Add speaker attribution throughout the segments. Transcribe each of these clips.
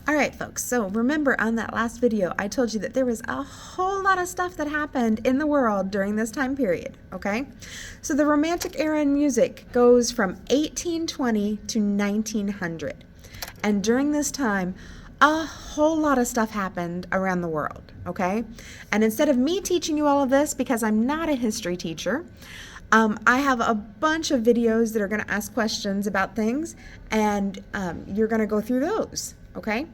Speaker 1: All right, folks, so remember on that last video, I told you that there was a whole lot of stuff that happened in the world during this time period, okay? So the Romantic era in music goes from 1820 to 1900. And during this time, a whole lot of stuff happened around the world, okay? And instead of me teaching you all of this, because I'm not a history teacher, I have a bunch of videos that are going to ask questions about things, and you're going to go through those, okay?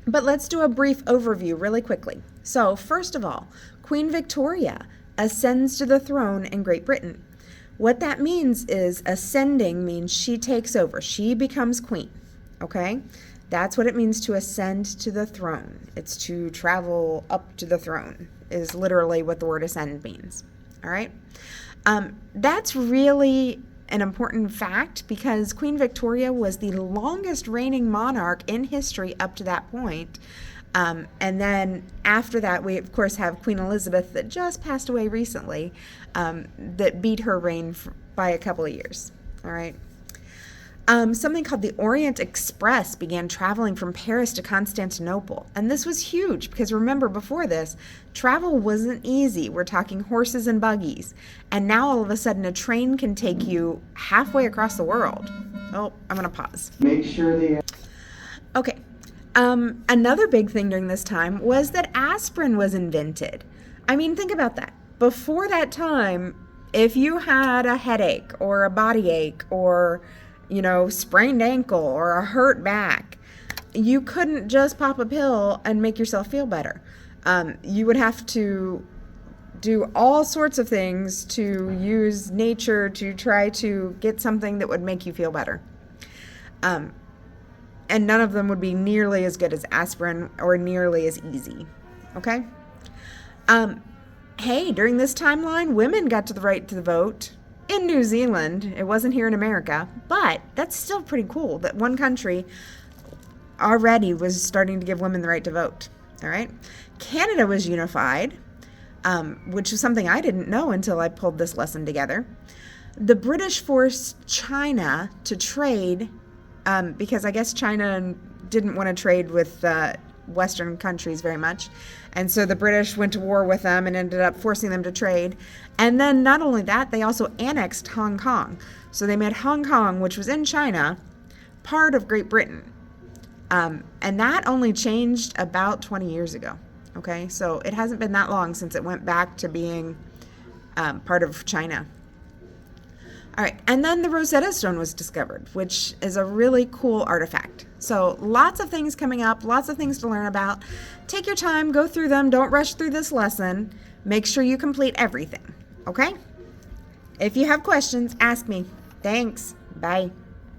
Speaker 1: But let's do a brief overview really quickly. So first of all, Queen Victoria ascends to the throne in Great Britain. What that means is ascending means she takes over. She becomes queen, okay? That's what it means to ascend to the throne. It's to travel up to the throne is literally what the word ascend means, all right? That's really an important fact because Queen Victoria was the longest reigning monarch in history up to that point. And then after that, we of course have Queen Elizabeth that just passed away recently, that beat her reign by a couple of years. All right. Something called the Orient Express began traveling from Paris to Constantinople. And this was huge because remember before this, travel wasn't easy. We're talking horses and buggies. And now all of a sudden a train can take you halfway across the world. Oh, I'm going to pause.
Speaker 2: Make sure the...
Speaker 1: Okay. Another big thing during this time was that aspirin was invented. I mean, think about that. Before that time, if you had a headache or a body ache or sprained ankle or a hurt back, you couldn't just pop a pill and make yourself feel better. You would have to do all sorts of things to use nature to try to get something that would make you feel better. And none of them would be nearly as good as aspirin or nearly as easy. Okay? Hey, during this timeline, women got to the right to the vote. In New Zealand, it wasn't here in America, but that's still pretty cool that one country already was starting to give women the right to vote, all right? Canada was unified, which is something I didn't know until I pulled this lesson together. The British forced China to trade because I guess China didn't want to trade with Western countries very much. And so the British went to war with them and ended up forcing them to trade. And then not only that, they also annexed Hong Kong. So they made Hong Kong, which was in China, part of Great Britain. And that only changed about 20 years ago. Okay, so it hasn't been that long since it went back to being part of China. All right, and then the Rosetta Stone was discovered, which is a really cool artifact. So lots of things coming up, lots of things to learn about. Take your time, go through them. Don't rush through this lesson. Make sure you complete everything, okay? If you have questions, ask me. Thanks. Bye.